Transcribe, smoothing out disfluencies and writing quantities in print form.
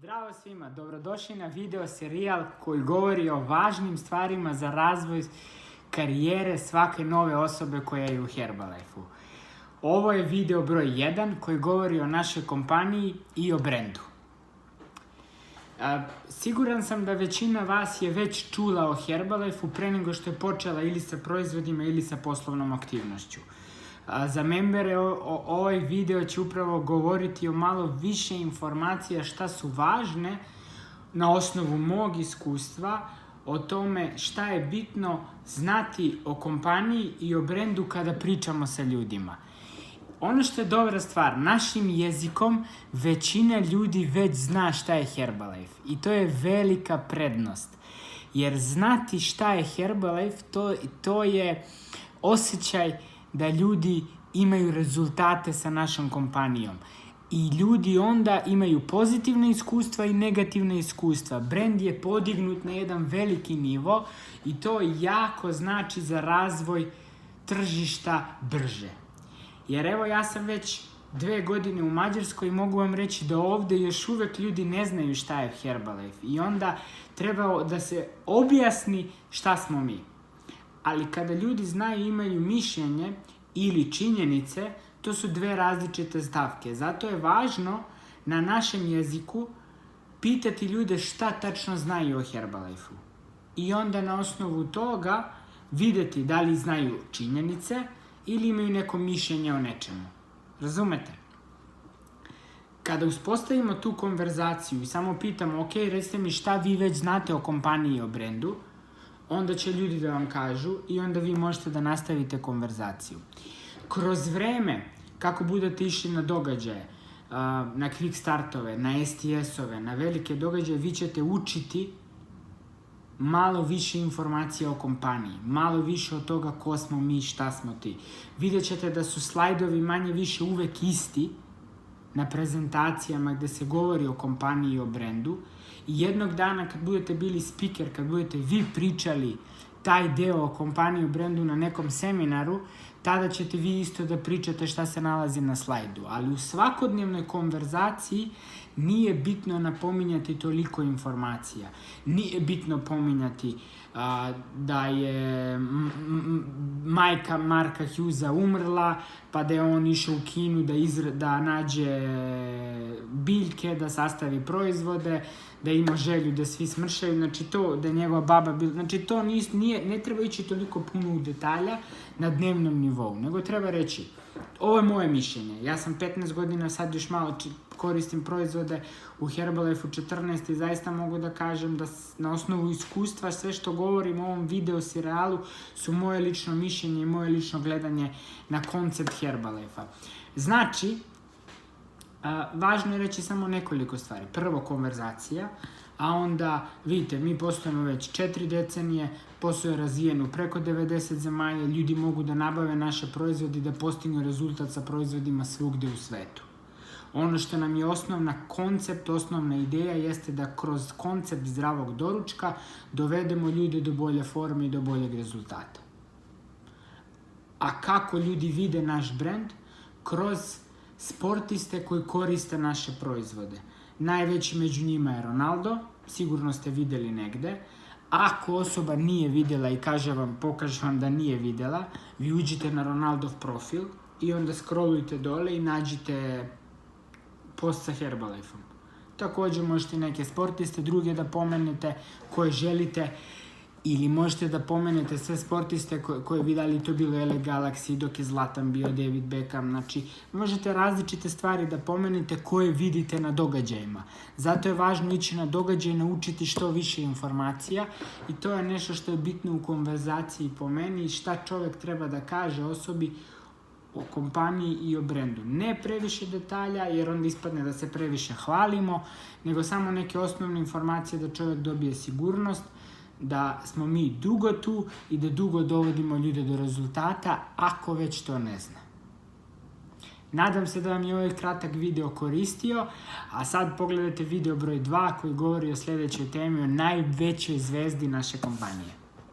Zdravo svima, dobrodošli na video serijal koji govori o važnim stvarima za razvoj karijere svake nove osobe koja je u Herbalife-u. Ovo je video broj 1 koji govori o našoj kompaniji i o brendu. Siguran sam da većina vas je već čula o Herbalife-u pre nego što je počela ili sa proizvodima ili sa poslovnom aktivnošću. Za membere ovaj video će upravo govoriti o malo više informacija šta su važne na osnovu mog iskustva o tome šta je bitno znati o kompaniji i o brendu kada pričamo sa ljudima. Ono što je dobra stvar, našim jezikom većina ljudi već zna šta je Herbalife i to je velika prednost. Jer znati šta je Herbalife, to je osjećaj da ljudi imaju rezultate sa našom kompanijom. I ljudi onda imaju pozitivne iskustva i negativne iskustva. Brend je podignut na jedan veliki nivo i to jako znači za razvoj tržišta brže. Jer evo ja sam već 2 godine u Mađarskoj i mogu vam reći da ovde još uvek ljudi ne znaju šta je Herbalife. I onda treba da se objasni šta smo mi. Ali kada ljudi znaju, imaju mišljenje ili činjenice, to su 2 različite stavke. Zato je važno na našem jeziku pitati ljude šta tačno znaju o Herbalife-u. I onda na osnovu toga videti da li znaju činjenice ili imaju neko mišljenje o nečemu. Razumete? Kada uspostavimo tu konverzaciju i samo pitamo, ok, recite mi šta vi već znate o kompaniji i o brendu, onda će ljudi da vam kažu i onda vi možete da nastavite konverzaciju. Kroz vreme, kako budete išli na događaje, na quick startove, na STS-ove, na velike događaje, vi ćete učiti malo više informacija o kompaniji, malo više od toga ko smo mi, šta smo ti. Vidjet ćete da su slajdovi manje više uvek isti na prezentacijama gde se govori o kompaniji i o brendu. I jednog dana kad budete bili speaker, kad budete vi pričali taj deo o kompaniji i o brendu na nekom seminaru, tada ćete vi isto da pričate šta se nalazi na slajdu. Ali u svakodnevnoj konverzaciji nije bitno napominjati toliko informacija. Nije bitno pominjati da je majka Marka Hughesa umrla, pa da je on išao u Kinu da nađe biljke, da sastavi proizvode, da ima želju da svi smršaju, znači to, da je njegova baba bila, znači to ne treba ići toliko puno u detalja na dnevnom nivou, nego treba reći, ovo je moje mišljenje, ja sam 15 godina, sad još malo koristim proizvode u Herbalife-u 14 i zaista mogu da kažem da na osnovu iskustva sve što govorim u ovom video serijalu su moje lično mišljenje i moje lično gledanje na koncept Herbalife-a. Znači, važno je reći samo nekoliko stvari. Prvo, konverzacija, a onda, vidite, mi postojimo već 4 decenije, posao je razvijen u preko 90 zemalja, ljudi mogu da nabave naše proizvode i da postignu rezultat sa proizvodima svugde u svetu. Ono što nam je osnovna ideja jeste da kroz koncept zdravog doručka dovedemo ljude do bolje forme i do boljeg rezultata. A kako ljudi vide naš brend? Kroz sportiste koji koriste naše proizvode. Najveći među njima je Ronaldo, sigurno ste videli negde. Ako osoba nije videla i pokaže vam da nije videla, vi uđite na Ronaldov profil i onda scrollujte dole i nađite post sa Herbalife-om. Takođe možete neke sportiste druge da pomenete koje želite ili možete da pomenete sve sportiste koje vi dali, to bilo LA Galaxy, dok je Zlatan bio, David Beckham, znači možete različite stvari da pomenete koje vidite na događajima. Zato je važno ići na događaj i naučiti što više informacija i to je nešto što je bitno u konverzaciji po meni i šta čovek treba da kaže osobi o kompaniji i o brendu. Ne previše detalja, jer onda ispadne da se previše hvalimo, nego samo neke osnovne informacije da čovek dobije sigurnost, da smo mi dugo tu i da dugo dovodimo ljude do rezultata, ako već to ne zna. Nadam se da vam je ovaj kratak video koristio, a sad pogledajte video broj 2 koji govori o sledećoj temi, o najvećoj zvezdi naše kompanije.